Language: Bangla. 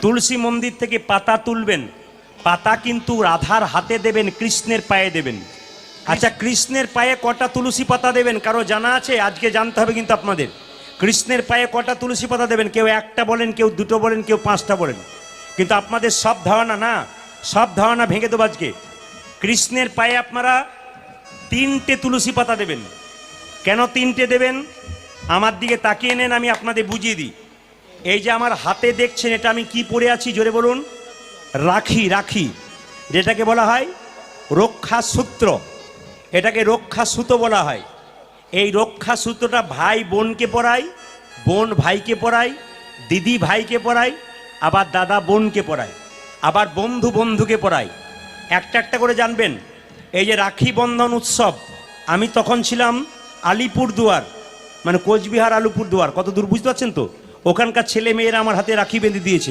তুলসী মন্দির থেকে পাতা তুলবেন, পাতা কিন্তু রাধার হাতে দেবেন, কৃষ্ণের পায়ে দেবেন। আচ্ছা, কৃষ্ণের পায়ে কটা তুলসী পাতা দেবেন কারো জানা আছে? আজকে জানতে হবে কিন্তু আপনাদের। কৃষ্ণের পায়ে কটা তুলসী পাতা দেবেন? কেউ একটা বলেন, কেউ দুটো বলেন, কেউ পাঁচটা বলেন, কিন্তু আপনাদের সব ধারণা না, সব ধারণা ভেঙে দেবো আজকে। কৃষ্ণের পায়ে আপনারা 3টে তুলসী পাতা দেবেন। কেন 3টে দেবেন? আমার দিকে তাকিয়ে নেন, আমি আপনাদের বুঝিয়ে দিই। এই যে আমার হাতে দেখছেন, এটা আমি কি পরে আছি জোরে বলুন? রাখি। রাখি যেটাকে বলা হয় রক্ষা সূত্র, এটাকে রক্ষা সুতো বলা হয়। এই রক্ষা সূত্রটা ভাই বোনকে পরায়, বোন ভাইকে পরায়, দিদি ভাইকে পরায়, আবার দাদা বোনকে পরায়, আবার বন্ধু বন্ধুকে পরায়। একটা একটা করে জানবেন। এই যে রাখি বন্ধন উৎসব, আমি তখন ছিলাম আলিপুরদুয়ার, মানে কোচবিহার আলিপুরদুয়ার, কত দূর বুঝতে পারছেন তো? ওখানকার ছেলে মেয়েরা আমার হাতে রাখি বেঁধে দিয়েছে।